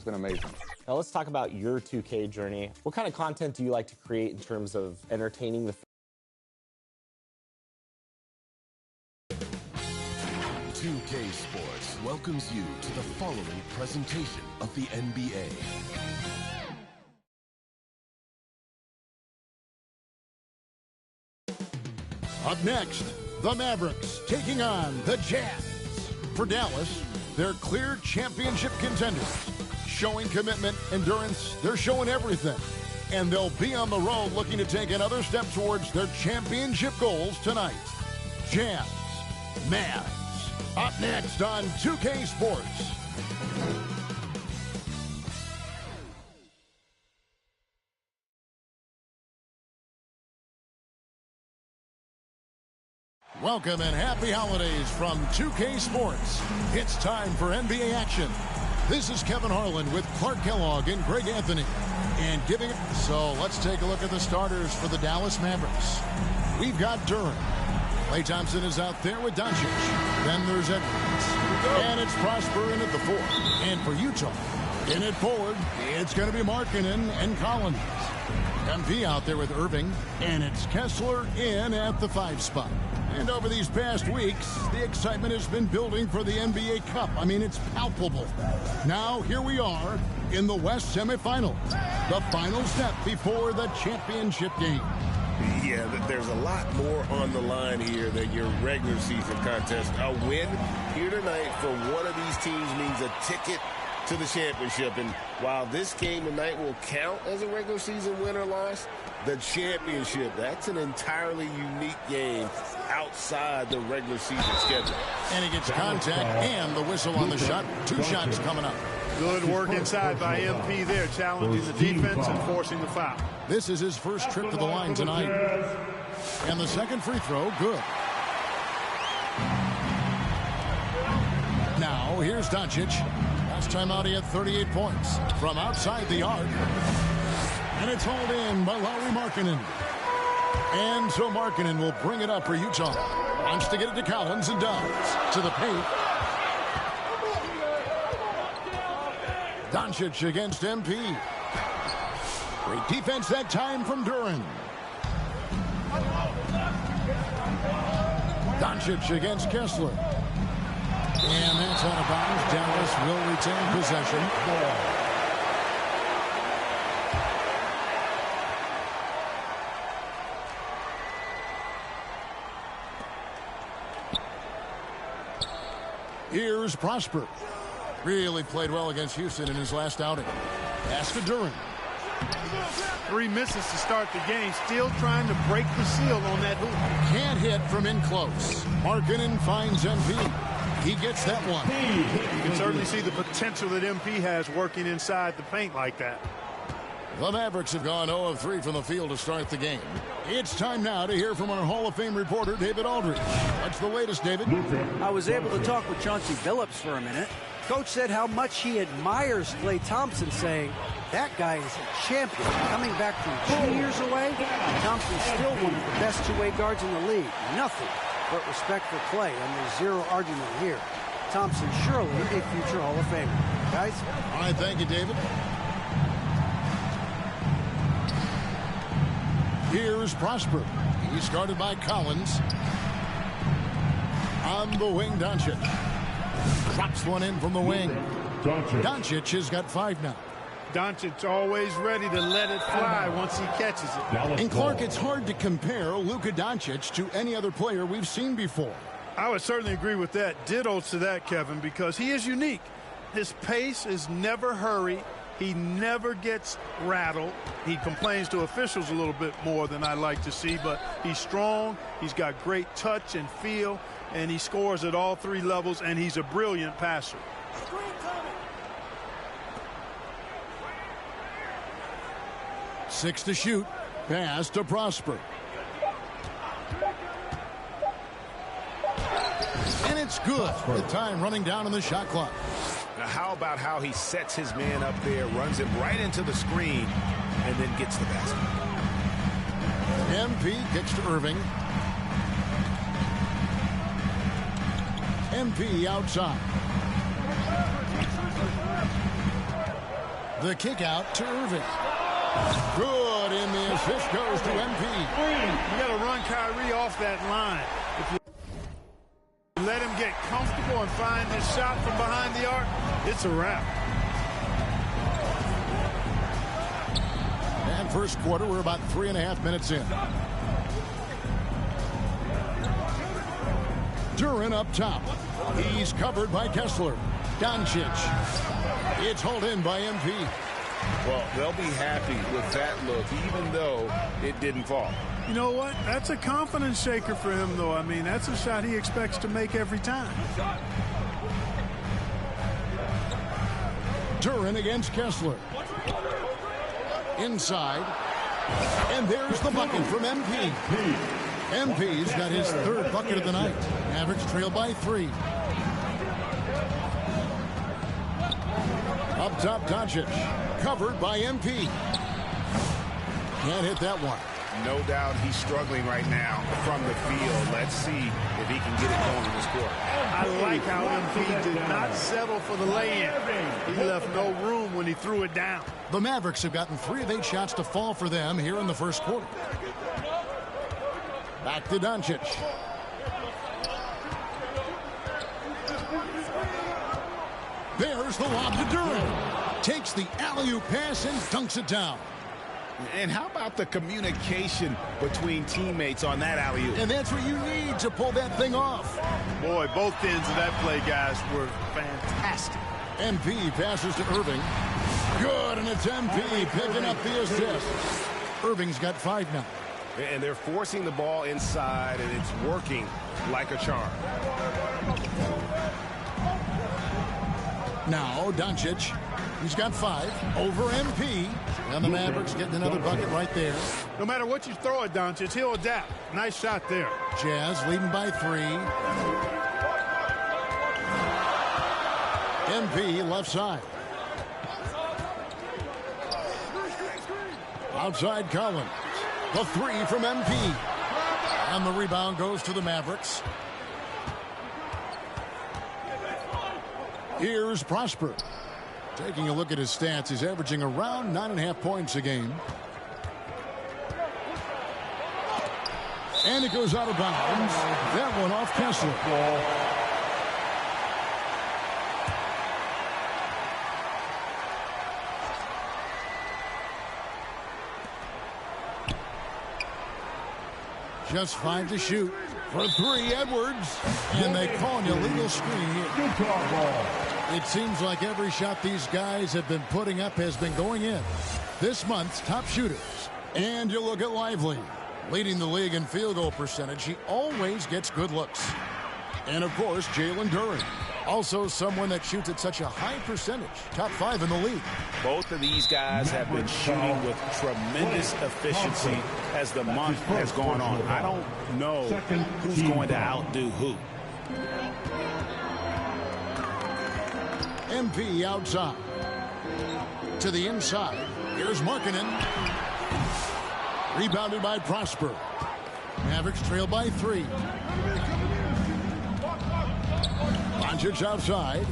It's been amazing. Now let's talk about your 2K journey. What kind of content do you like to create in terms of entertaining the 2K Sports welcomes you to the following presentation of the NBA. Up next, the Mavericks taking on the Jazz. For Dallas, they're clear championship contenders. Showing commitment, endurance, they're showing everything. And they'll be on the road looking to take another step towards their championship goals tonight. Jazz, Mavs. Up next on 2K Sports. Welcome and happy holidays from 2K Sports. It's time for NBA action. This is Kevin Harlan with Clark Kellogg and Greg Anthony. And giving it. So let's take a look at the starters for the Dallas Mavericks. We've got Duren. Klay Thompson is out there with Doncic. Then there's Edwards. And it's Prosper in at the 4. And for Utah, in at forward, it's going to be Markkanen and Collins. MP out there with Irving. And it's Kessler in at the 5 spot. And over these past weeks, the excitement has been building for the NBA Cup. I mean, it's palpable. Now, here we are in the West semifinals. The final step before the championship game. Yeah, there's a lot more on the line here than your regular season contest. A win here tonight for one of these teams means a ticket to the championship. And while this game tonight will count as a regular season win or loss, the championship, that's an entirely unique game outside the regular season schedule. And he gets contact and the whistle on the shot. 2 shots coming up. Good work inside by MP there, challenging the defense and forcing the foul. This is his first trip to the line tonight. And the second free throw, good. Now, here's Doncic. Last time out, he had 38 points from outside the arc. And it's hauled in by Lauri Markkanen. And so Markkanen will bring it up for Utah. Wants to get it to Collins and does. To the paint. Doncic against MP. Great defense that time from Duren. Doncic against Kessler. And that's out of bounds. Dallas will retain possession. Here's Prosper. Really played well against Houston in his last outing. Pass to Duren. 3 misses to start the game. Still trying to break the seal on that hoop. Can't hit from in close. Markkanen finds MP. He gets that one. You can certainly see the potential that MP has working inside the paint like that. The Mavericks have gone 0 of 3 from the field to start the game. It's time now to hear from our Hall of Fame reporter, David Aldridge. What's the latest, David? I was able to talk with Chauncey Billups for a minute. Coach said how much he admires Klay Thompson, saying, that guy is a champion. Coming back from 2 years away, Thompson's still one of the best two-way guards in the league. Nothing but respect for Klay, and there's zero argument here. Thompson surely a future Hall of Famer. Guys? All right, thank you, David. Here's Prosper. He's guarded by Collins. On the wing, Doncic. Drops one in from the wing. Doncic has got 5 now. Doncic always ready to let it fly once he catches it. And Clark, it's hard to compare Luka Doncic to any other player we've seen before. I would certainly agree with that. Ditto to that, Kevin, because he is unique. His pace is never hurry. He never gets rattled. He complains to officials a little bit more than I like to see, but he's strong. He's got great touch and feel, and he scores at all 3 levels, and he's a brilliant passer. 6 to shoot. Pass to Prosper. And it's good. The time running down on the shot clock. Now, how about how he sets his man up there, runs him right into the screen, and then gets the basket. MP kicks to Irving. MP outside. The kick out to Irving. Good, and the assist goes to MP. You got to run Kyrie off that line. If you let him get comfortable and find his shot from behind the arc, it's a wrap. And first quarter, we're about 3.5 minutes in. Duran up top. He's covered by Kessler. Doncic. It's hauled in by MP. Well, they'll be happy with that look, even though it didn't fall. You know what? That's a confidence shaker for him, though. I mean, that's a shot he expects to make every time. Duran against Kessler. Inside. And there's the bucket from MP. MP's got his third bucket of the night. Mavericks trail by 3. Up top, Doncic. Covered by MP. Can't hit that one. No doubt he's struggling right now from the field. Let's see if he can get it going in this quarter. I like how MP did not settle for the lay-in. He left no room when he threw it down. The Mavericks have gotten 3 of 8 shots to fall for them here in the first quarter. Back to Doncic. There's the lob to Duran. Takes the alley-oop pass and dunks it down. And how about the communication between teammates on that alley-oop? And that's what you need to pull that thing off. Boy, both ends of that play, guys, were fantastic. MP passes to Irving. Good, and it's MP picking up the assist. Irving's got 5 now. And they're forcing the ball inside, and it's working like a charm. Now, Doncic. He's got 5 over MP. And the Mavericks getting another bucket right there. No matter what you throw at Doncic, he'll adapt. Nice shot there. Jazz leading by 3. MP left side. Outside Collins. The 3 from MP. And the rebound goes to the Mavericks. Here's Prosper. Taking a look at his stats, he's averaging around 9.5 points a game. And it goes out of bounds. That one off Kessler. Just 5 to shoot. For 3, Edwards. And they call an illegal screen here. It seems like every shot these guys have been putting up has been going in. This month's top shooters. And you look at Lively. Leading the league in field goal percentage. He always gets good looks. And, of course, Jalen Duran. Also someone that shoots at such a high percentage. Top 5 in the league. Both of these guys have been shooting with tremendous efficiency as the month has gone on. I don't know who's going to outdo who. MP outside. To the inside. Here's Markkanen. Rebounded by Prosper. Mavericks trail by 3. Doncic outside.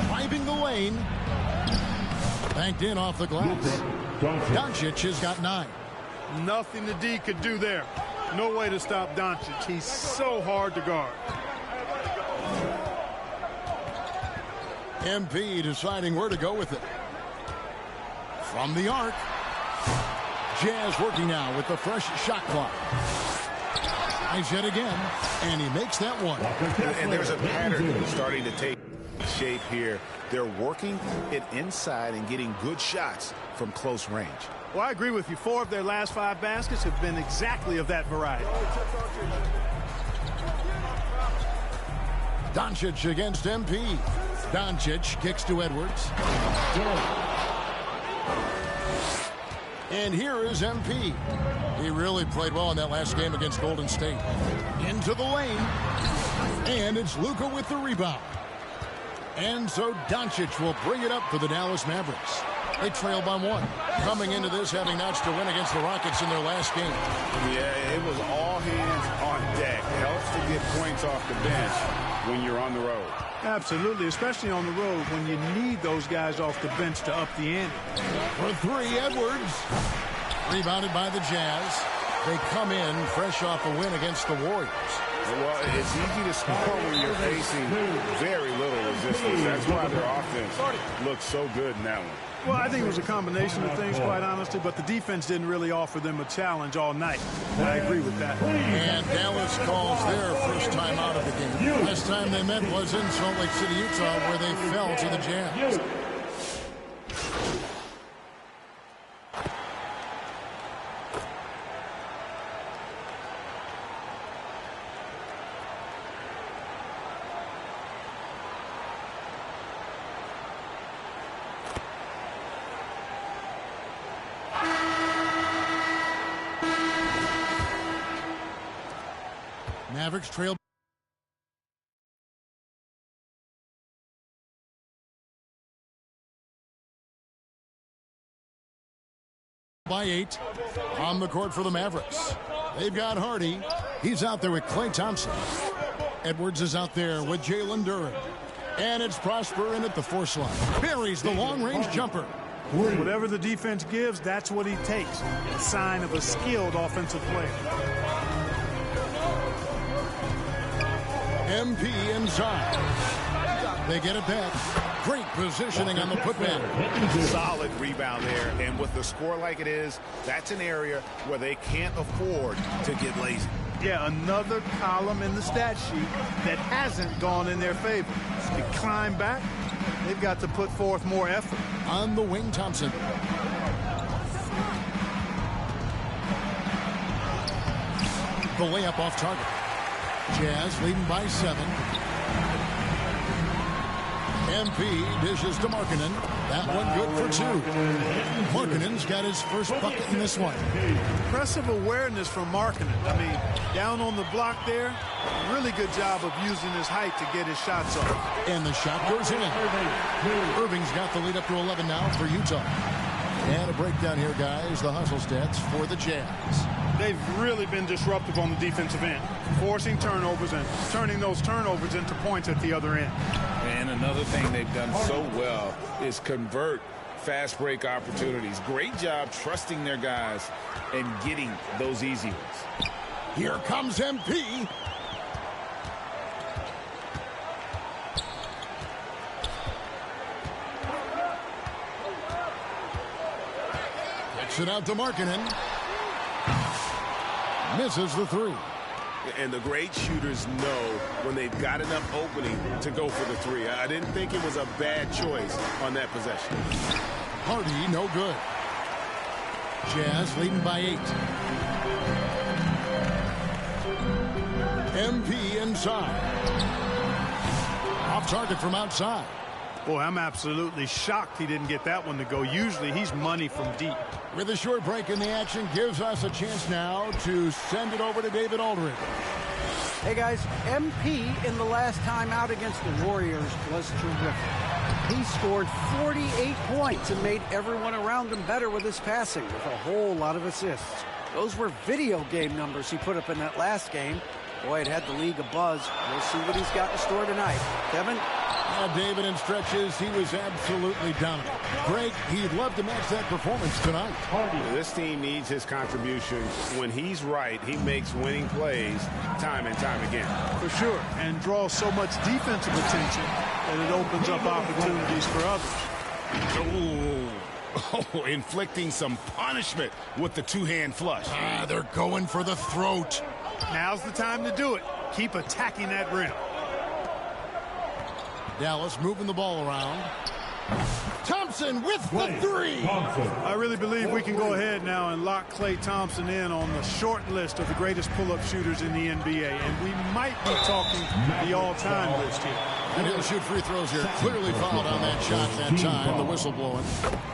Driving the lane. Banked in off the glass. Doncic has got 9. Nothing the D could do there. No way to stop Doncic. He's so hard to guard. MP deciding where to go with it. From the arc. Jazz working now with the fresh shot clock. Nice hit again, and he makes that one. And there's a pattern starting to take shape here. They're working it inside and getting good shots from close range. Well, I agree with you. 4 of their last 5 baskets have been exactly of that variety. Doncic against MP. Doncic kicks to Edwards. And here is MP. He really played well in that last game against Golden State. Into the lane. And it's Luka with the rebound. And so Doncic will bring it up for the Dallas Mavericks. They trail by 1. Coming into this having notched a win against the Rockets in their last game. Yeah, it was all hands on deck. It helps to get points off the bench when you're on the road. Absolutely, especially on the road when you need those guys off the bench to up the ante. For three, Edwards. Rebounded by the Jazz. They come in fresh off a win against the Warriors. Well, it's easy to score when you're facing very little resistance. That's why their offense looks so good in that one. Well, I think it was a combination of things, quite honestly, but the defense didn't really offer them a challenge all night. I agree with that. And Dallas calls their first time out of the game. Last time they met was in Salt Lake City, Utah, where they fell to the Jazz. Mavericks trail by 8 on the court for the Mavericks. They've got Hardy. He's out there with Klay Thompson. Edwards is out there with Jalen Duren. And it's Prosper in at the force line. Buries the long-range jumper. Whatever the defense gives, that's what he takes. A sign of a skilled offensive player. MP inside. They get it back. Great positioning on the putback. Solid rebound there. And with the score like it is, that's an area where they can't afford to get lazy. Yeah, another column in the stat sheet that hasn't gone in their favor. To climb back, they've got to put forth more effort. On the wing, Thompson. The layup off target. Jazz leading by 7. MP dishes to Markkanen. That one good for 2. Markkanen's got his first bucket in this one. Impressive awareness from Markkanen. I mean, down on the block there, really good job of using his height to get his shots off. And the shot goes in. Irving's got the lead up to 11 now for Utah. And a breakdown here, guys. The hustle stats for the Jazz. They've really been disruptive on the defensive end, forcing turnovers and turning those turnovers into points at the other end. And another thing they've done so well is convert fast break opportunities. Great job trusting their guys and getting those easy ones. Here comes MP. Kicks it out to Markkanen. Misses the 3. And the great shooters know when they've got enough opening to go for the 3. I didn't think it was a bad choice on that possession. Hardy, no good. Jazz leading by 8. MP inside. Off target from outside. Boy, I'm absolutely shocked he didn't get that one to go. Usually he's money from deep. With a short break in the action, gives us a chance now to send it over to David Aldridge. Hey, guys, MP in the last time out against the Warriors was terrific. He scored 48 points and made everyone around him better with his passing with a whole lot of assists. Those were video game numbers he put up in that last game. Boy, it had the league abuzz. We'll see what he's got in store tonight. Kevin? David, in stretches, he was absolutely dominant. Greg, he'd love to match that performance tonight. This team needs his contribution. When he's right, he makes winning plays time and time again. For sure, and draws so much defensive attention that it opens up opportunities for others. Oh, inflicting some punishment with the two-hand flush. They're going for the throat. Now's the time to do it. Keep attacking that rim. Dallas moving the ball around. Thompson with the 3. I really believe we can go ahead now and lock Klay Thompson in on the short list of the greatest pull-up shooters in the NBA. And we might be talking the all-time list here. And he'll shoot free throws here. Clearly fouled on that shot that time. The whistle blowing.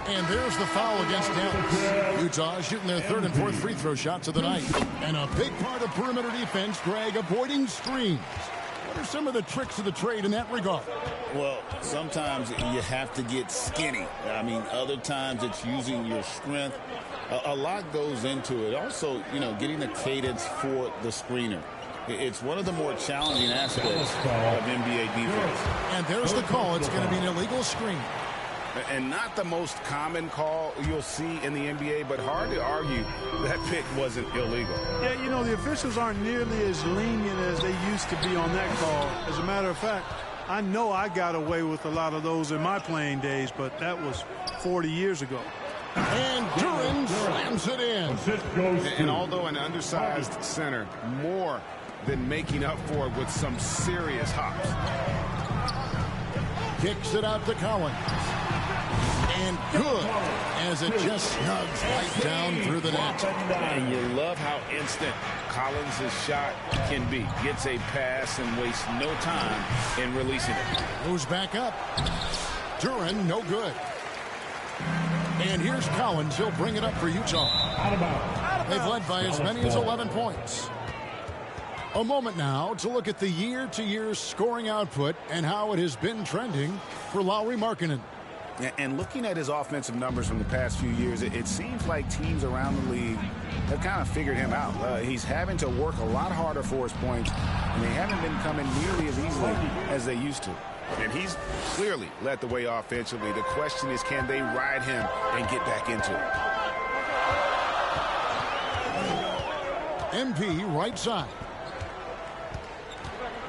And there's the foul against Dallas. Utah shooting their 3rd and 4th free throw shots of the night. And a big part of perimeter defense, Greg, avoiding screens. What are some of the tricks of the trade in that regard? Well, sometimes you have to get skinny. I mean, other times it's using your strength. A lot goes into it. Also, you know, getting the cadence for the screener. It's one of the more challenging aspects of NBA defense. And there's the call. It's going to be an illegal screen. And not the most common call you'll see in the NBA, but hard to argue that pick wasn't illegal. Yeah, you know, the officials aren't nearly as lenient as they used to be on that call. As a matter of fact, I know I got away with a lot of those in my playing days, but that was 40 years ago. And Duran slams it in. And although an undersized center, more than making up for it with some serious hops. Kicks it out to Collins. And good, as it just snugs right down through the net. And you love how instant Collins' shot can be. Gets a pass and wastes no time in releasing it. Moves back up. Duran, no good. And here's Collins. He'll bring it up for Utah. They've led by as many as 11 points. A moment now to look at the year-to-year scoring output and how it has been trending for Lauri Markkanen. And looking at his offensive numbers from the past few years, it seems like teams around the league have kind of figured him out. He's having to work a lot harder for his points, and they haven't been coming nearly as easily as they used to. And he's clearly led the way offensively. The question is, can they ride him and get back into it? MP right side.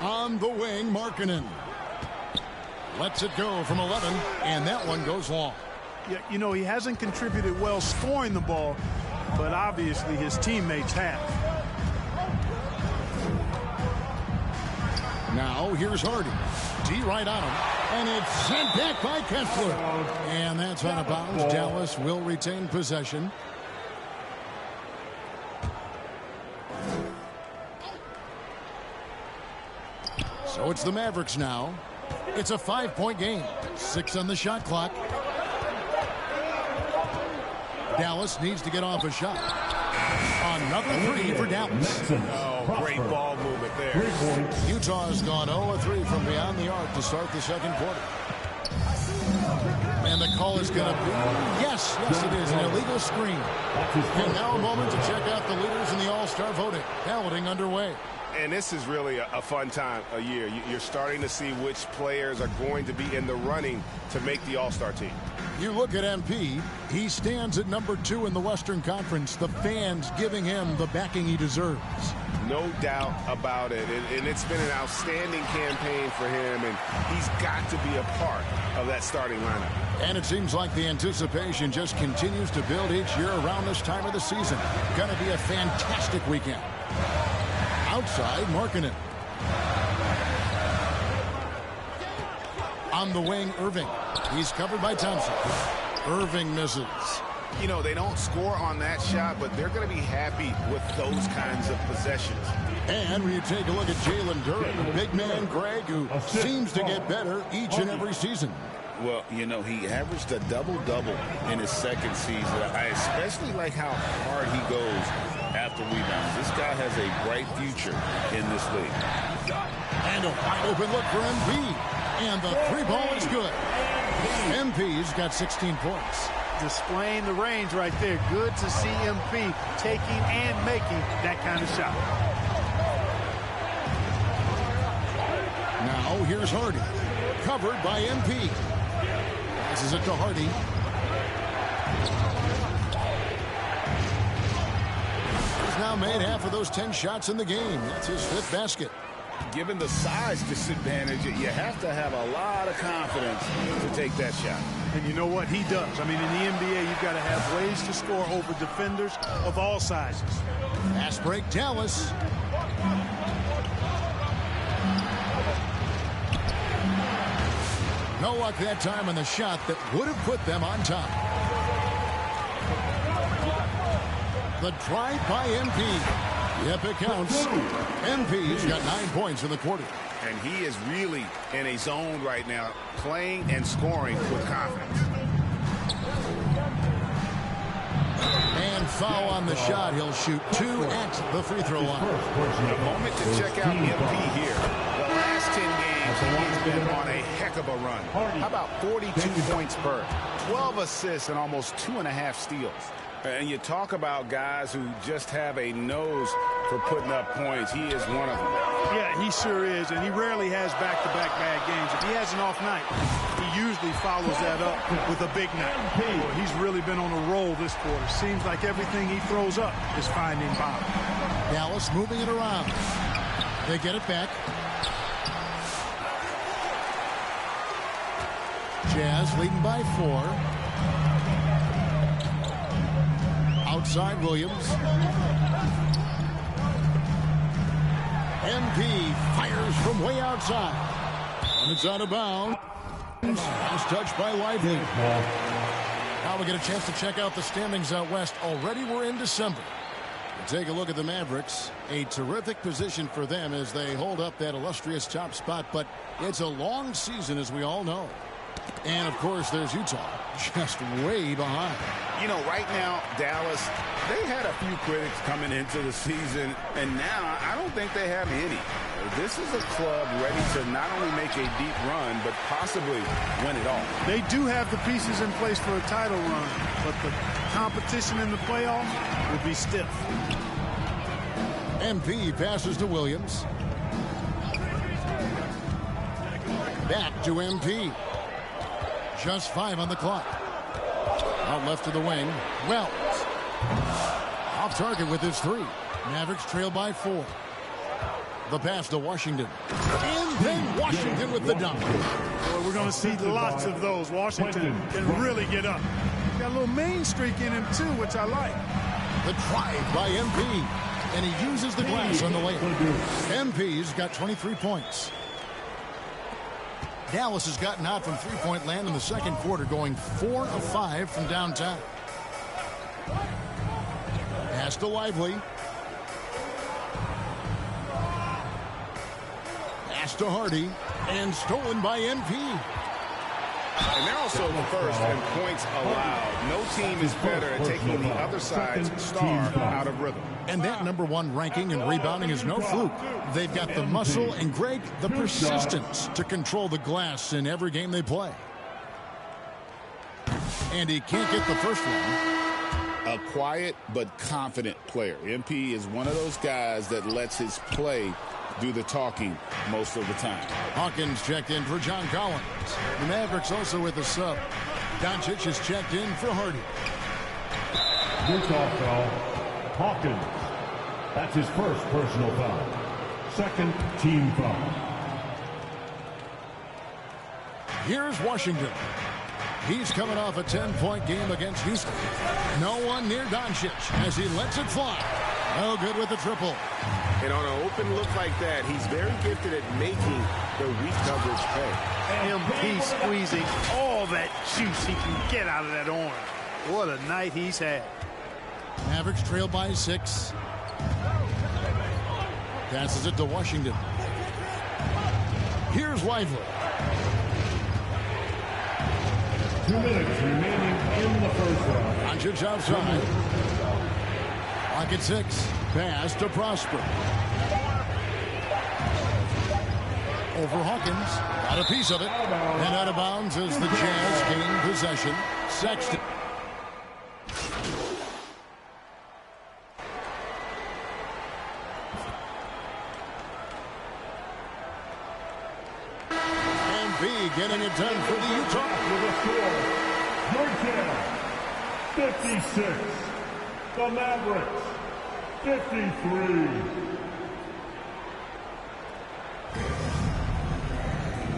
On the wing, Markkanen. Lets it go from 11, and that one goes long. Yeah, you know, he hasn't contributed well scoring the ball, but obviously his teammates have. Now, here's Hardy. D right on him, and it's sent back by Kessler. And that's out of bounds. Dallas will retain possession. So it's the Mavericks now. It's a 5-point game. 6 on the shot clock. Dallas needs to get off a shot. Another 3 for Dallas. Oh, great ball movement there. Utah's gone 0-3 from beyond the arc to start the second quarter. And the call is going to be, yes, it is, an illegal screen. And now a moment to check out the leaders in the All-Star voting. Balloting underway. And this is really a fun time of year. You're starting to see which players are going to be in the running to make the All-Star team. You look at MP, he stands at number 2 in the Western Conference. The fans giving him the backing he deserves. No doubt about it. And it's been an outstanding campaign for him, and he's got to be a part of that starting lineup. And it seems like the anticipation just continues to build each year around this time of the season. Going to be a fantastic weekend. Outside, Markkanen. On the wing, Irving. He's covered by Thompson. Irving misses. You know, they don't score on that shot, but they're going to be happy with those kinds of possessions. And when you take a look at Jalen Duran, the big man Greg, who seems to get better each and every season. Well, you know, he averaged a double-double in his second season. I especially like how hard he goes after rebounds. This guy has a bright future in this league. And a wide open look for MP. And the 3-ball is good. MP's got 16 points. Displaying the range right there. Good to see MP taking and making that kind of shot. Now here's Hardy. Covered by MP. Passes it to Hardy. He's now made half of those 10 shots in the game. That's his 5th basket. Given the size disadvantage, you have to have a lot of confidence to take that shot. And you know what? He does. I mean, in the NBA, you've got to have ways to score over defenders of all sizes. Pass break, Dallas. No luck that time on the shot that would have put them on top. The drive by MP. Yep, it counts. MP's got 9 points in the quarter. And he is really in a zone right now, playing and scoring with confidence. And foul on the shot. He'll shoot 2 at the free throw line. A moment to check out MP here. The last 10 games, he's been on a heck of a run. How about 42 points per, 12 assists, and almost 2.5 steals. And you talk about guys who just have a nose for putting up points. He is one of them. Yeah, he sure is, and he rarely has back-to-back bad games. If he has an off night, he usually follows that up with a big night. Boy, he's really been on a roll this quarter. Seems like everything he throws up is finding bottom. Dallas moving it around. They get it back. Jazz leading by 4. Outside Williams. MP fires from way outside. And it's out of bounds. Nice touch by Lively. Now we get a chance to check out the standings out west. Already we're in December. Take a look at the Mavericks. A terrific position for them as they hold up that illustrious top spot. But it's a long season, as we all know. And, of course, there's Utah, just way behind. You know, right now, Dallas, they had a few critics coming into the season, and now I don't think they have any. This is a club ready to not only make a deep run, but possibly win it all. They do have the pieces in place for a title run, but the competition in the playoffs will be stiff. MP passes to Williams. Back to MP. Just 5 on the clock. Out left to the wing. Wells. Off target with his 3. Mavericks trail by 4. The pass to Washington. And then Washington with the dunk. Boy, we're going to see lots of those. Washington can really get up. Got a little main streak in him, too, which I like. The drive by MP. And he uses the glass on the layup. MP's got 23 points. Dallas has gotten out from three-point land in the second quarter, going 4 of 5 from downtown. Pass to Lively. Pass to Hardy. And stolen by MP. And they're also first in points allowed. No team is better at taking the other side's star out of rhythm. And that #1 ranking and rebounding is no fluke. They've got the muscle and, Greg, the persistence to control the glass in every game they play. And he can't get the first one. A quiet but confident player. MP is one of those guys that lets his play do the talking most of the time. Hawkins checked in for John Collins. The Mavericks also with a sub. Doncic is checked in for Hardy. Utah foul. Hawkins. That's his first personal foul. Second team foul. Here's Washington. He's coming off a 10-point game against Houston. No one near Doncic as he lets it fly. No good with the triple. And on an open look like that, he's very gifted at making the weak coverage pay. MP squeezing all that juice he can get out of that arm. What a night he's had. Mavericks trail by 6. Passes it to Washington. Here's Lively. 2 minutes remaining in the first round. Doncic outside. Clock at 6. Pass to Prosper. Over Hawkins. Got a piece of it. And out of bounds as the Jazz gain possession. Sexton. MP getting it done for the Utah. With a score, your Jazz 56. The Mavericks 53.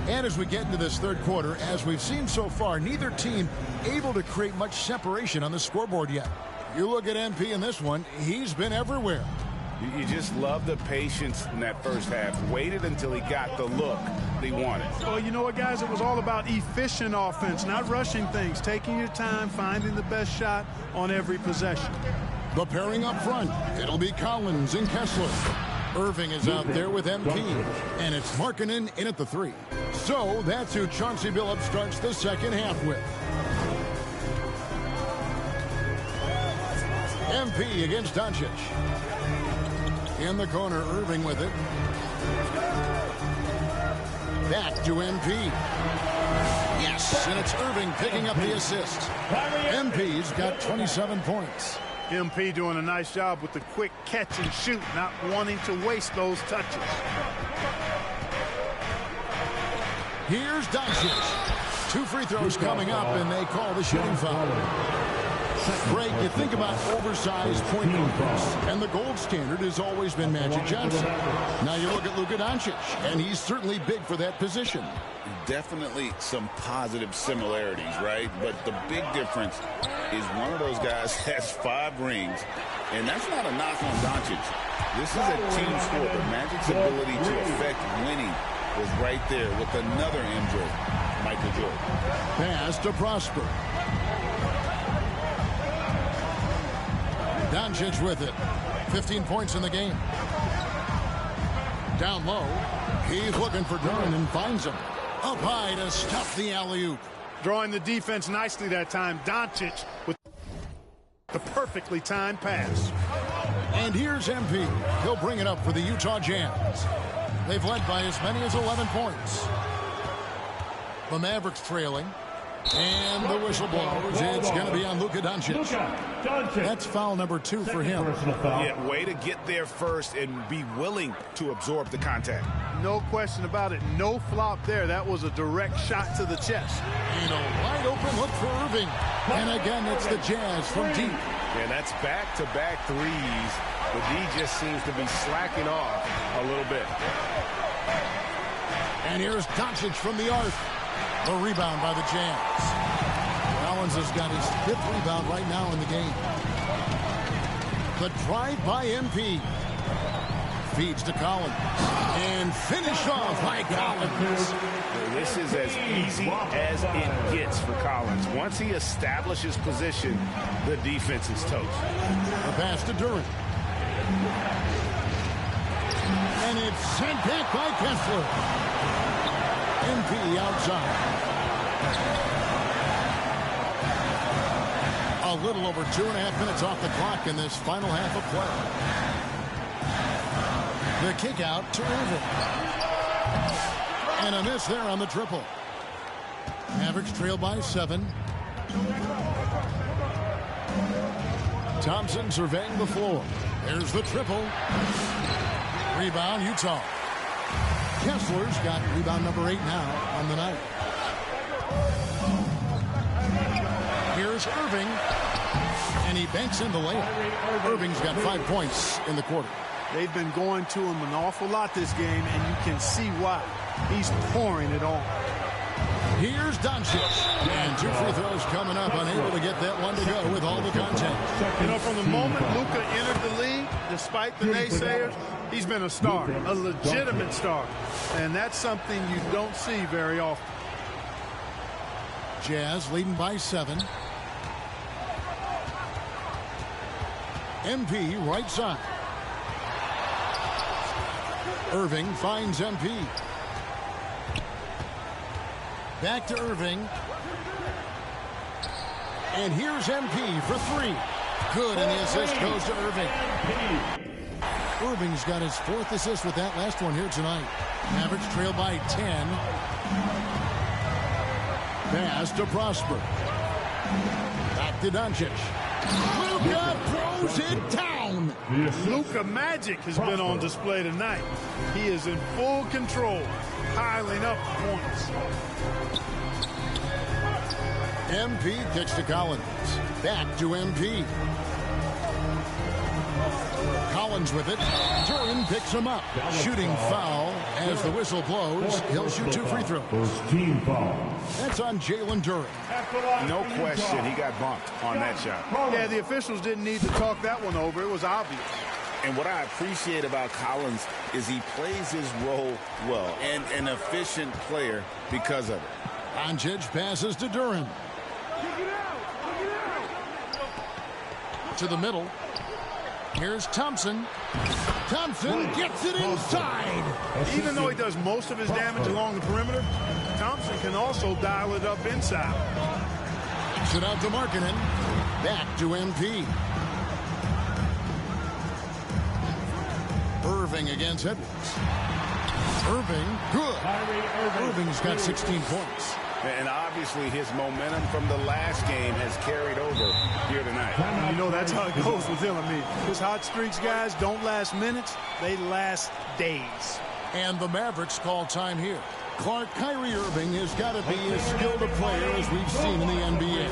And as we get into this third quarter, as we've seen so far, neither team able to create much separation on the scoreboard yet. You look at MP in this one, he's been everywhere. You just love the patience in that first half. Waited until he got the look he wanted. Well, you know what, guys? It was all about efficient offense, not rushing things, taking your time, finding the best shot on every possession. The pairing up front, it'll be Collins and Kessler. Irving is out there with MP, and it's Markkanen in at the 3. So that's who Chauncey Billups starts the second half with. MP against Doncic. In the corner, Irving with it. Back to MP. Yes, and it's Irving picking up the assist. MP's got 27 points. MP doing a nice job with the quick catch and shoot, not wanting to waste those touches. Here's Doncic. 2 free throws coming up, and they call the shooting foul. Greg, you think about oversized point guards, and the gold standard has always been Magic Johnson. Now you look at Luka Doncic, and he's certainly big for that position. Definitely some positive similarities, right? But the big difference is one of those guys has 5 rings, and that's not a knock on Doncic. This is a team sport, but Magic's ability to affect winning was right there with another MJ, Michael Jordan. Pass to Prosper. Doncic with it. 15 points in the game. Down low. He's looking for Duran and finds him. Up high to stuff the alley-oop. Drawing the defense nicely that time. Doncic with the perfectly timed pass. And here's MP. He'll bring it up for the Utah Jazz. They've led by as many as 11 points. The Mavericks trailing. And the whistle blows. It's going to be on Luka Doncic. That's foul number 2 for him. Yeah, way to get there first and be willing to absorb the contact. No question about it. No flop there. That was a direct shot to the chest. And a wide open look for Irving. And again, it's the Jazz from deep. And that's back-to-back threes. The D just seems to be slacking off a little bit. And here's Doncic from the arc. A rebound by the Jazz. Collins has got his 5th rebound right now in the game. The drive by MP. Feeds to Collins. And finished off by Collins. This is as easy as it gets for Collins. Once he establishes position, the defense is toast. A pass to Duran. And it's sent back by Kessler. MP outside. A little over 2.5 minutes off the clock in this final half of play. The kick out to Irving. And a miss there on the triple. Mavericks trail by 7. Thompson surveying the floor. There's the triple. Rebound, Utah. Kessler's got rebound number 8 now on the night. Here's Irving. And he banks in the layup. Irving's got 5 points in the quarter. They've been going to him an awful lot this game, and you can see why. He's pouring it on. Here's Doncic. And 2 free throws coming up, unable to get that one to go with all the contact. You know, from the moment Luka entered the league, despite the naysayers, he's been a star, a legitimate star. And that's something you don't see very often. Jazz leading by 7. MP right side. Irving finds MP. Back to Irving. And here's MP for 3. Good, and the assist goes to Irving. Irving's got his 4th assist with that last one here tonight. Mavericks trail by 10. Pass to Prosper. Back to Doncic. Luka throws it down. Luka Magic has been on display tonight. He is in full control, piling up points. MP kicks to Collins. Back to MP. Collins with it. Duran picks him up. Shooting foul as the whistle blows. He'll shoot 2 free throws. First team foul. That's on Jalen Duran. No question, he got bumped on that shot. Yeah, the officials didn't need to talk that one over. It was obvious. And what I appreciate about Collins is he plays his role well, and an efficient player because of it. Doncic passes to Duran. To the middle. Here's Thompson. Thompson gets it inside. Even though he does most of his damage along the perimeter, Thompson can also dial it up inside. Sit out to Markkanen. Back to MP. Irving against Edwards. Irving, good. Irving's got 16 points. And obviously his momentum from the last game has carried over here tonight. You know, that's how it goes with him. I mean, his hot streaks, guys, don't last minutes. They last days. And the Mavericks call time here. Clark, Kyrie Irving has got to be as skilled a player as we've seen in the NBA.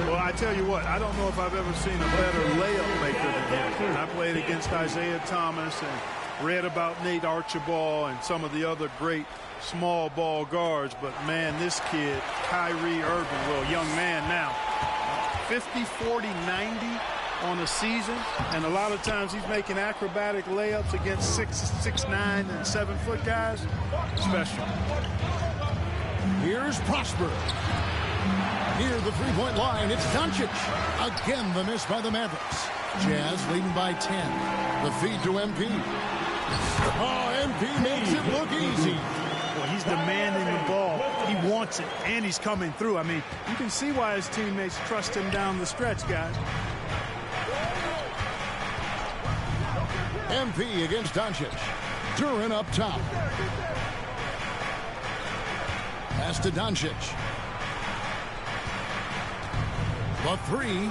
Well, I tell you what, I don't know if I've ever seen a better layup maker than him. I played against Isaiah Thomas and read about Nate Archibald and some of the other great small ball guards. But, man, this kid, Kyrie Irving, well, young man now, 50, 40, 90 on a season. And a lot of times he's making acrobatic layups against 6'9" and 7-foot guys. Special. Here's Prosper. Near the three-point line, it's Doncic. Again, the miss by the Mavericks. Jazz leading by 10. The feed to MP. Oh, MP makes it look easy. Well, he's demanding the ball. He wants it, and he's coming through. I mean, you can see why his teammates trust him down the stretch, guys. MP against Doncic. Duran up top. Pass to Doncic. The three.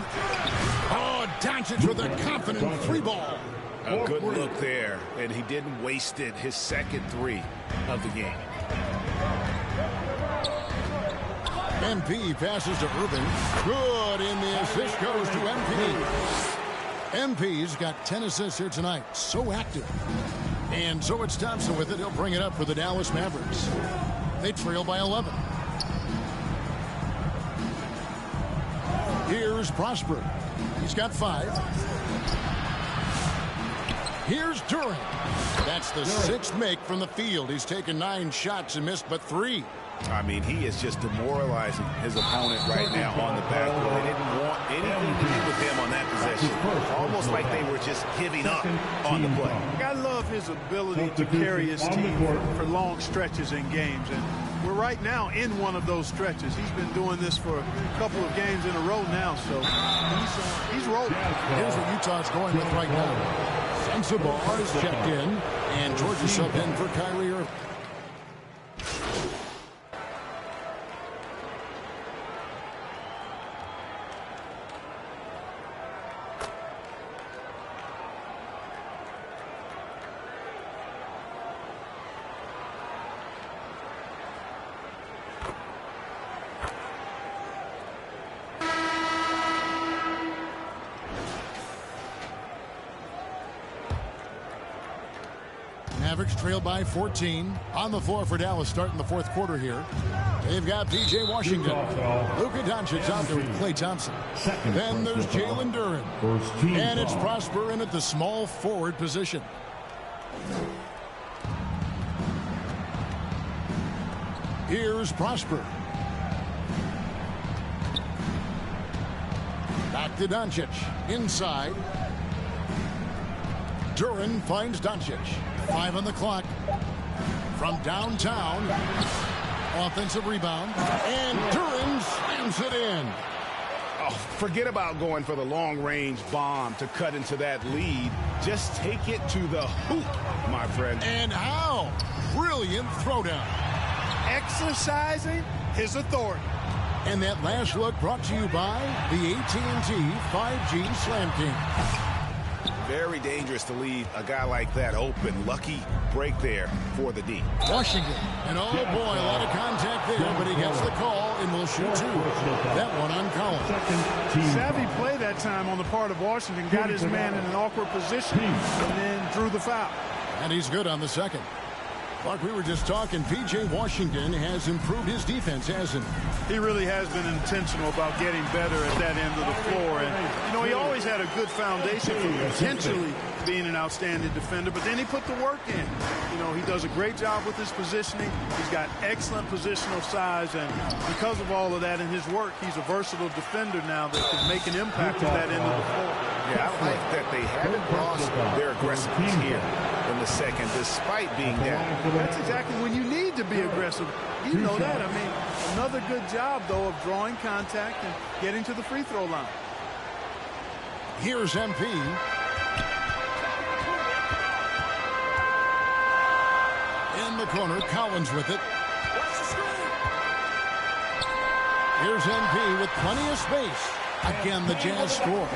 Oh, Doncic with a confident three ball. A good look there, and he didn't waste it. His second three of the game. MP passes to Irving. Good, and the assist goes to MP. MP's got 10 assists here tonight. So active. And so it's Thompson with it. He'll bring it up for the Dallas Mavericks. They trail by 11. Here's Prosper. He's got 5. Here's Duran. That's the 6th make from the field. He's taken 9 shots and missed but 3. I mean, he is just demoralizing his opponent right now on the backboard. They didn't want anything to do with him on that possession. Almost like they were just giving up on the play. I love his ability to carry his team for long stretches in games. And we're right now in one of those stretches. He's been doing this for a couple of games in a row now, so he's rolling. Here's what Utah's going with right now. Sensabaugh is checked in, and Georgia subbed in for Kyrie Irving. Mavericks trail by 14. On the floor for Dallas starting the fourth quarter here. They've got P.J. Washington. Luka Doncic out there with Klay Thompson. Then there's Jalen Duran. And it's Prosper in at the small forward position. Here's Prosper. Back to Doncic. Inside. Duran finds Doncic. 5 on the clock. From downtown. Offensive rebound. And Duran slams it in. Oh, forget about going for the long-range bomb to cut into that lead. Just take it to the hoop, my friend. And how? Brilliant throwdown. Exercising his authority. And that last look brought to you by the AT&T 5G Slam King. Very dangerous to leave a guy like that open. Lucky break there for the D. Washington. And oh boy, a lot of contact there, but he gets the call and will shoot 2. That one on Collins. Savvy play that time on the part of Washington. Got his man in an awkward position and then drew the foul. And he's good on the second. Like we were just talking, P.J. Washington has improved his defense, hasn't he? He really has been intentional about getting better at that end of the floor. And, you know, he always had a good foundation for potentially being an outstanding defender, but then he put the work in. You know, he does a great job with his positioning. He's got excellent positional size, and because of all of that in his work, he's a versatile defender now that can make an impact at that end of the floor. Yeah, I like that they haven't lost their aggressiveness here in the second, despite being down. That's exactly when you need to be aggressive. You know that. I mean, another good job, though, of drawing contact and getting to the free throw line. Here's MP. In the corner, Collins with it. Here's MP with plenty of space. Again, the Jazz score.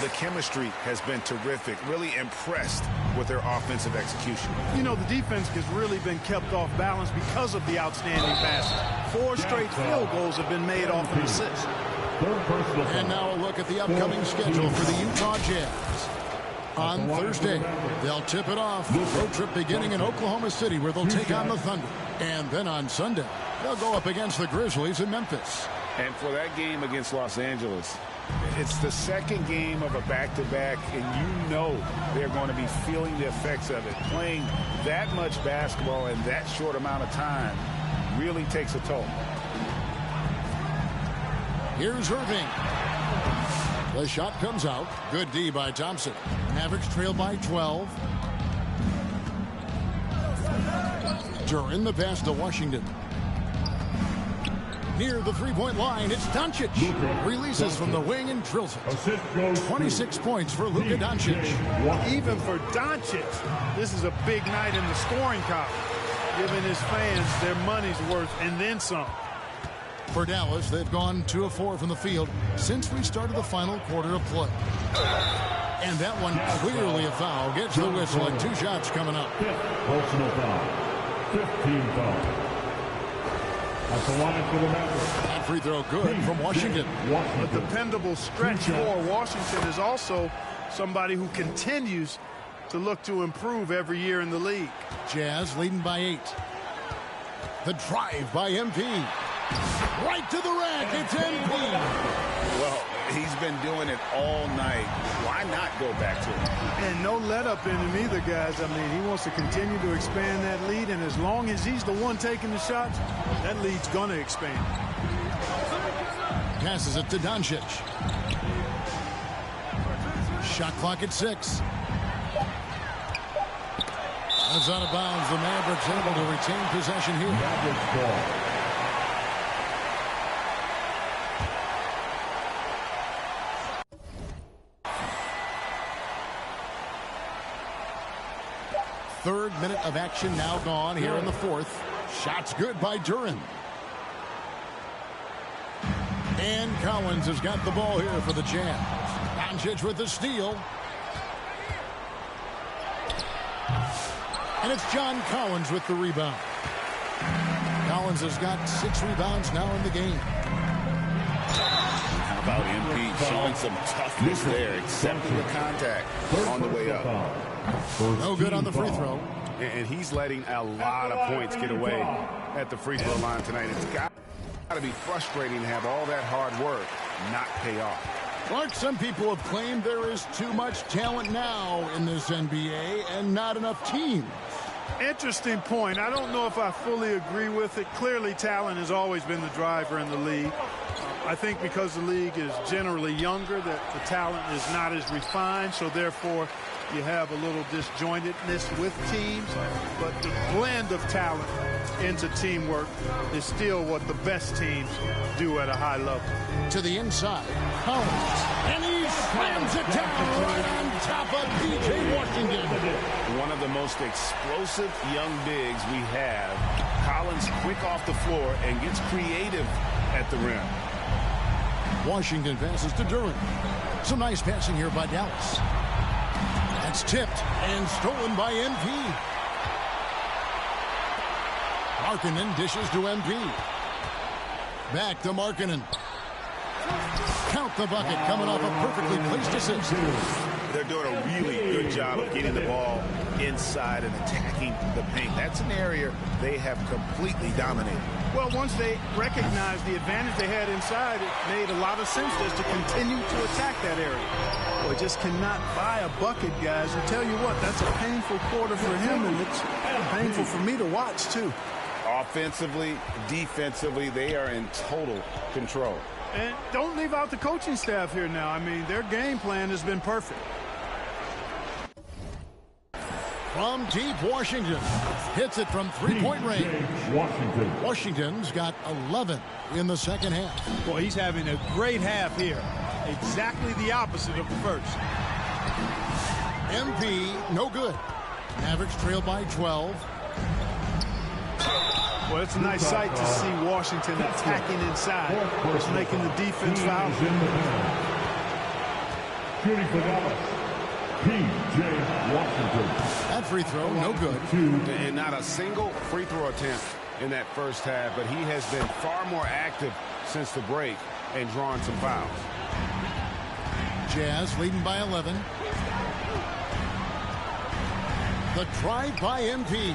The chemistry has been terrific. Really impressed with their offensive execution. You know, the defense has really been kept off balance because of the outstanding passes. 4 straight field goals have been made off of assists. And now a look at the upcoming schedule for the Utah Jazz. On Thursday, they'll tip it off. Road trip beginning in Oklahoma City, where they'll take on the Thunder. And then on Sunday, they'll go up against the Grizzlies in Memphis. And for that game against Los Angeles, it's the second game of a back-to-back, and you know they're going to be feeling the effects of it. Playing that much basketball in that short amount of time really takes a toll. Here's Irving. The shot comes out. Good D by Thompson. Mavericks trail by 12. During the pass to Washington. Near the three-point line, it's Doncic. Releases from the wing and drills it. 26 points for Luka Doncic. Even for Doncic, this is a big night in the scoring column, giving his fans their money's worth and then some. For Dallas, they've gone 2 of 4 from the field since we started the final quarter of play. And that one clearly a foul. Gets the whistle and 2 shots coming up. Personal foul. 15 foul. At the line for the Mavericks. That free throw good from Washington. A dependable stretch for Washington is also somebody who continues to look to improve every year in the league. Jazz leading by 8. The drive by MP. Right to the rack. It's MP. Well, he's been doing it all night. Why not go back to it? And no let up in him either, guys. I mean, he wants to continue to expand that lead, and as long as he's the one taking the shots, that lead's going to expand. Passes it to Doncic. Shot clock at 6. That's out of bounds. The Mavericks able to retain possession here. Mavericks ball. Third minute of action now gone here in the fourth. Shots good by Duren. And Collins has got the ball here for the Jazz. Doncic with the steal. And it's John Collins with the rebound. Collins has got 6 rebounds now in the game. How about MP showing some toughness there, accepting the contact on the way up. No good on the free throw. And he's letting a lot of points get away at the free throw line tonight. It's got to be frustrating to have all that hard work not pay off. Clark, some people have claimed there is too much talent now in this NBA and not enough teams. Interesting point. I don't know if I fully agree with it. Clearly, talent has always been the driver in the league. I think because the league is generally younger, that the talent is not as refined, so therefore you have a little disjointedness with teams. But the blend of talent into teamwork is still what the best teams do at a high level. To the inside, Collins, and he slams it down right on top of DJ Washington. One of the most explosive young bigs we have. Collins quick off the floor and gets creative at the rim. Washington passes to Duren. Some nice passing here by Dallas. That's tipped and stolen by MP. Markkanen dishes to MP. Back to Markkanen. Count the bucket coming off a perfectly placed assist. They're doing a really good job of getting the ball inside and attacking the paint. That's an area they have completely dominated. Well, once they recognized the advantage they had inside, it made a lot of sense just to continue to attack that area. Well, just cannot buy a bucket, guys. I tell you what, that's a painful quarter for him, and it's painful for me to watch, too. Offensively, defensively, they are in total control. And don't leave out the coaching staff here now. I mean, their game plan has been perfect. From deep, Washington hits it from three-point range. Washington's got 11 in the second half. Boy, he's having a great half here. Exactly the opposite of the first. MP, no good. Mavericks trail by 12. Well, it's a nice sight to see Washington attacking inside. It's making the defense foul. Shooting for Dallas, P.J. Washington. That free throw, no good. And not a single free throw attempt in that first half, but he has been far more active since the break and drawn some fouls. Jazz leading by 11. The drive by MP.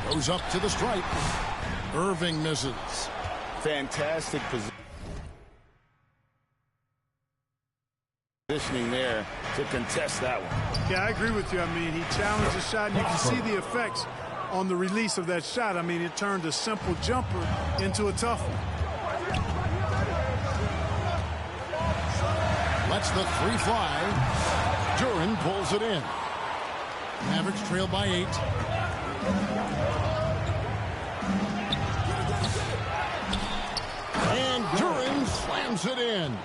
Goes up to the stripe. Irving misses. Fantastic positioning there to contest that one. Yeah, I agree with you. I mean, he challenged the shot, and you can see the effects on the release of that shot. I mean, it turned a simple jumper into a tough one. Lets the three fly. Duren pulls it in. Mavericks trail by 8. And Duren slams it in.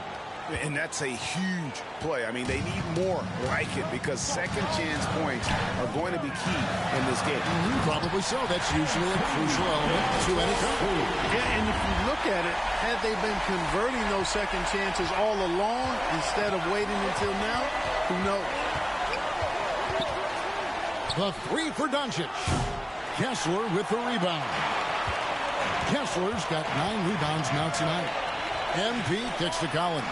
And that's a huge play. I mean, they need more like it because second chance points are going to be key in this game. Probably so. That's usually a crucial element to any company. Yeah, and if you look at it, had they been converting those second chances all along instead of waiting until now, who knows? The three for Doncic. Kessler with the rebound. Kessler's got 9 rebounds now tonight. MP kicks to Collins.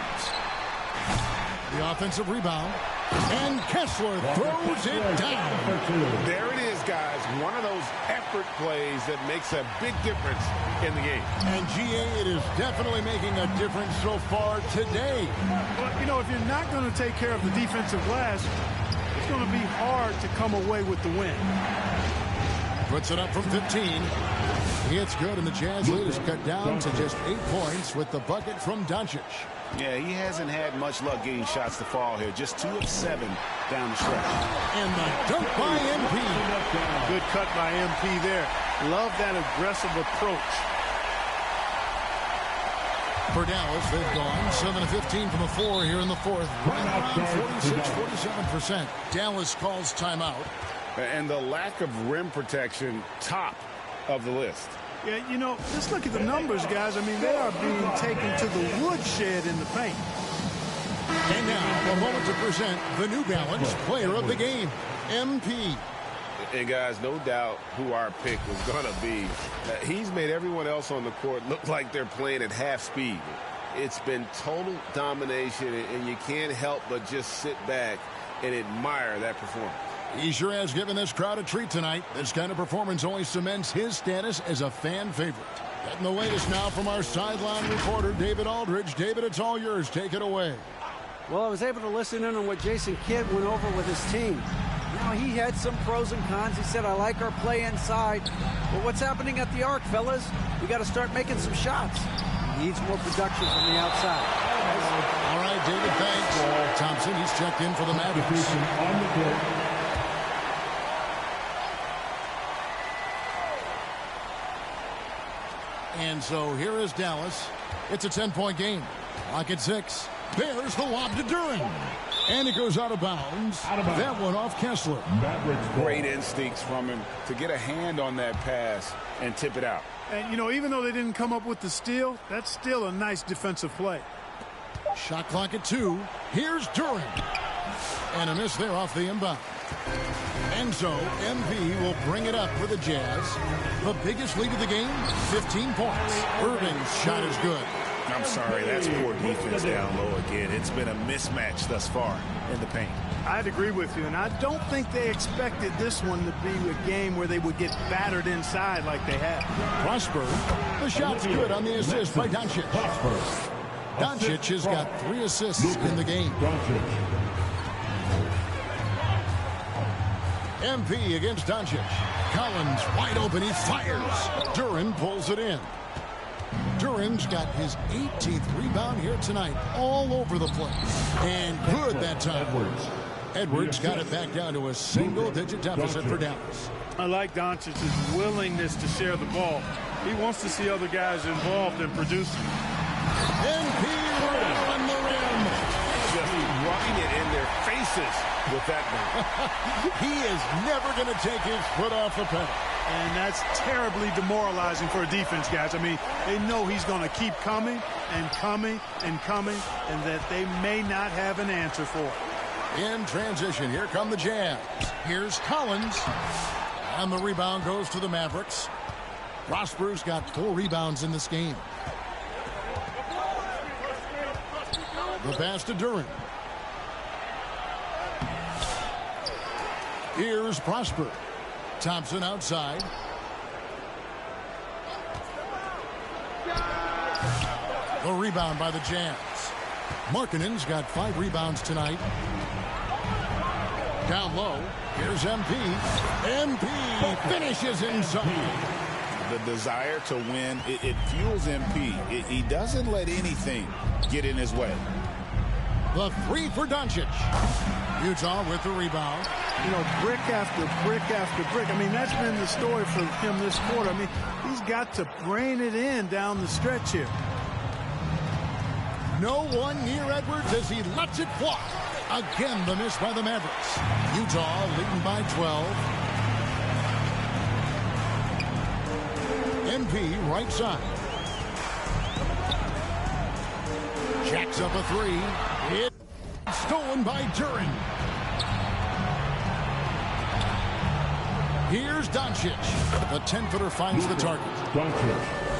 The offensive rebound. And Kessler throws it down. There it is, guys. One of those effort plays that makes a big difference in the game. And GA, it is definitely making a difference so far today. Well, you know, if you're not going to take care of the defensive glass, it's going to be hard to come away with the win. Puts it up from 15. It's good, and the Jazz lead is cut down to just 8 points with the bucket from Doncic. Yeah, he hasn't had much luck getting shots to fall here. Just 2 of 7 down the stretch. And the dunk by MP. Good cut by MP there. Love that aggressive approach. For Dallas, they've gone 7 of 15 from the floor here in the fourth. Right around 46-47%. Dallas calls timeout. And the lack of rim protection, top of the list. Yeah, you know, just look at the numbers, guys. I mean, they are being taken to the woodshed in the paint. And now, a moment to present the New Balance Player of the Game, MP. And, guys, no doubt who our pick was going to be. He's made everyone else on the court look like they're playing at half speed. It's been total domination, and you can't help but just sit back and admire that performance. He sure has given this crowd a treat tonight. This kind of performance only cements his status as a fan favorite. Getting the latest now from our sideline reporter, David Aldridge. David, it's all yours. Take it away. Well, I was able to listen in on what Jason Kidd went over with his team. You know, he had some pros and cons. He said, I like our play inside. But what's happening at the arc, fellas? We got to start making some shots. He needs more production from the outside. All right, David, thanks. Thompson, he's checked in for the Mavericks. On the court. And so here is Dallas. It's a 10-point game. Clock at 6. There's the lob to Duren. And it goes out of bounds. That one off Kessler. Great instincts from him to get a hand on that pass and tip it out. And, you know, even though they didn't come up with the steal, that's still a nice defensive play. Shot clock at 2. Here's Duren. And a miss there off the inbound. And so MV will bring it up for the Jazz. The biggest lead of the game, 15 points. Irving's shot is good. I'm sorry, that's poor defense down low again. It's been a mismatch thus far in the paint. I'd agree with you, and I don't think they expected this one to be a game where they would get battered inside like they have. Prosper, the shot's good on the assist by Doncic. Doncic has got 3 assists in the game. MP against Doncic. Collins wide open, he fires. Duren pulls it in. Duren's got his 18th rebound here tonight, all over the place. And good that time. Edwards got it back down to a single-digit deficit for Dallas. I like Doncic's willingness to share the ball. He wants to see other guys involved in producing. MP right on the rim. Just rubbing it in their faces with that ball. He is never going to take his foot off the pedal. And that's terribly demoralizing for a defense, guys. I mean, they know he's going to keep coming and coming and coming, and that they may not have an answer for it. In transition, here come the Jazz. Here's Collins. And the rebound goes to the Mavericks. Prosper's got 4 rebounds in this game. The pass to Duran. Here's Prosper. Thompson outside. The rebound by the Jazz. Markkanen's got 5 rebounds tonight. Down low. Here's MP. MP finishes inside. The desire to win, it fuels MP. He doesn't let anything get in his way. The 3 for Doncic. Utah with the rebound. You know, brick after brick after brick. I mean, that's been the story for him this quarter. I mean, he's got to rein it in down the stretch here. No one near Edwards as he lets it fly. Again, the miss by the Mavericks. Utah leading by 12. MP right side. Jacks up a 3. Hit. Stolen by Duran. Here's Doncic. The 10-footer finds the target.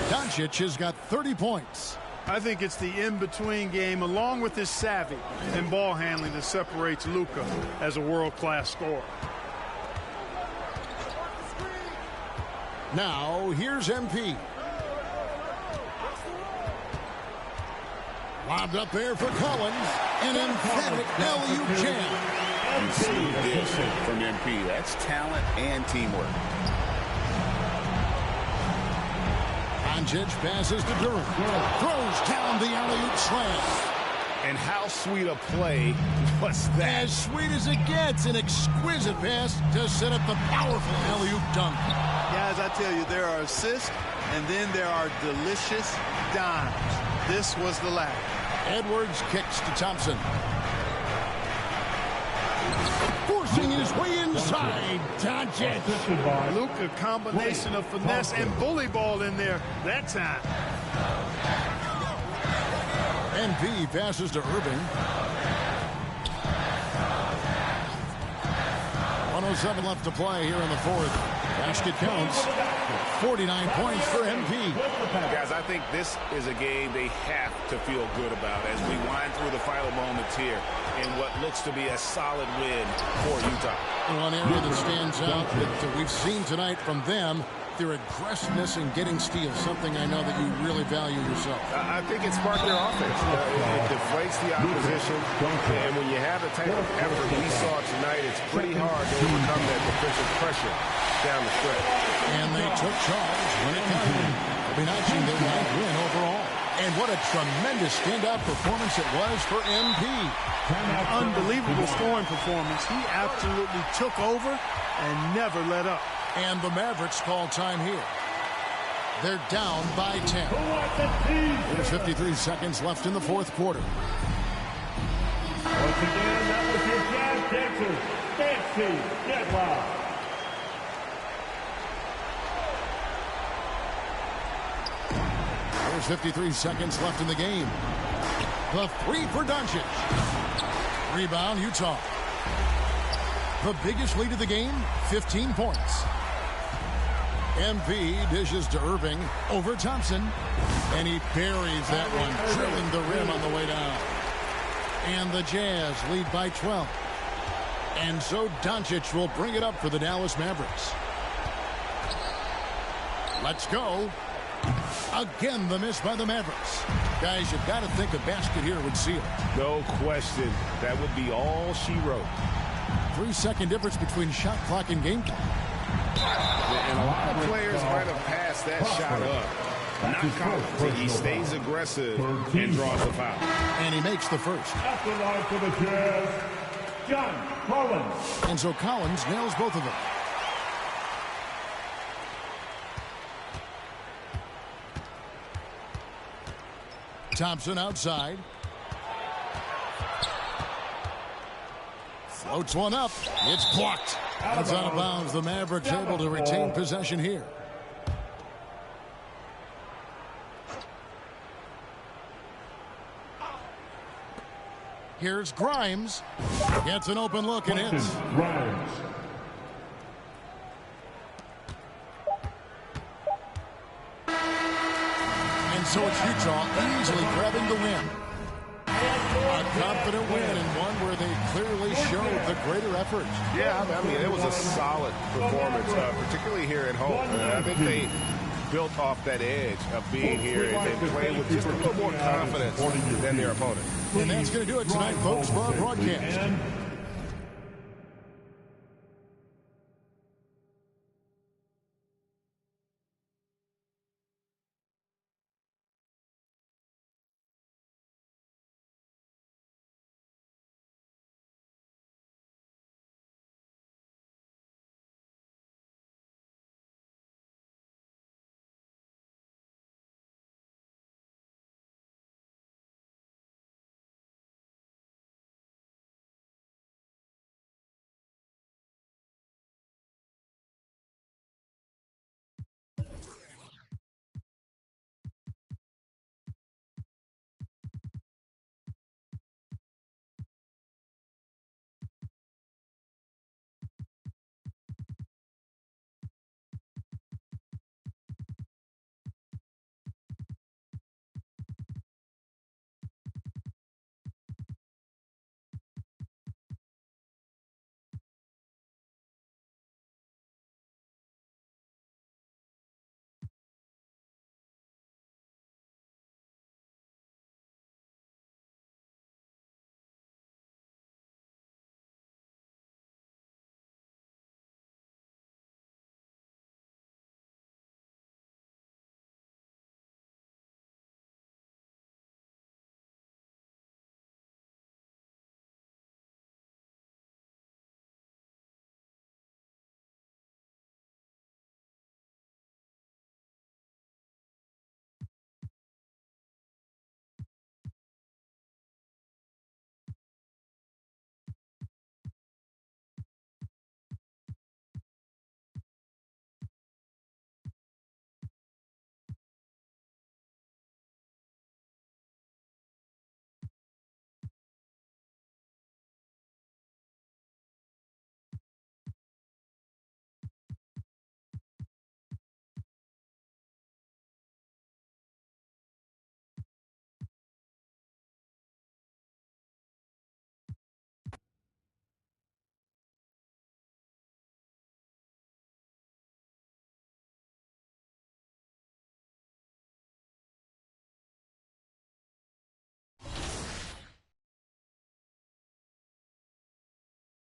Doncic has got 30 points. I think it's the in-between game, along with his savvy and ball handling, that separates Luka as a world-class scorer. Now, here's MP. Lobbed up there for Collins. An emphatic alley-oop jam. You see this from MP. That's talent and teamwork. Doncic passes to Duran. Throws down the alley-oop slam. And how sweet a play was that? As sweet as it gets. An exquisite pass to set up the powerful alley-oop dunk. Guys, I tell you, there are assists, and then there are delicious dimes. This was the latter. Edwards kicks to Thompson. Forcing his way inside. Doncic. Luka, combination of finesse and bully ball in there that time. MP passes to Irving. 1:07 left to play here in the fourth. Basket counts. 49 points for MP. Guys, I think this is a game they have to feel good about as we wind through the final moments here in what looks to be a solid win for Utah. One area that stands out that we've seen tonight from them, their aggressiveness in getting steals, something I know that you really value yourself. I think it sparked their offense. It deflates the opposition. And when you have the type of effort we saw tonight, it's pretty hard to overcome that defensive pressure down the stretch. And they took charge when it counted. They'll be notching their 9th win overall. And what a tremendous standout performance it was for MP. An unbelievable scoring performance. He absolutely took over and never let up. And the Mavericks call time here. They're down by 10. There's 53 seconds left in the fourth quarter. Once again, that was your Jazz dancers. Dance team, get loud. There's 53 seconds left in the game. The 3 for Doncic. Rebound, Utah. The biggest lead of the game, 15 points. MP dishes to Irving over Thompson. And he buries that one, drilling the rim on the way down. And the Jazz lead by 12. And so Doncic will bring it up for the Dallas Mavericks. Let's go. Again, the miss by the Mavericks. Guys, you've got to think a basket here would seal it. No question. That would be all she wrote. 3-second difference between shot clock and game clock. And a lot of players might have passed that shot up. Not Collins. He stays aggressive and draws the foul. And he makes the first. At the line for the Jazz, John Collins. And so Collins nails both of them. Thompson outside. Floats one up. It's blocked. It's out of bounds. The Mavericks able to retain possession here. Here's Grimes. Gets an open look and hits. Grimes. And so it's Utah easily grabbing the win. A confident win and one where they clearly showed the greater effort. Yeah, I mean, it was a solid performance, particularly here at home. I think they built off that edge of being here and playing with just a little more confidence than their opponent. And that's going to do it tonight, folks, for our broadcast.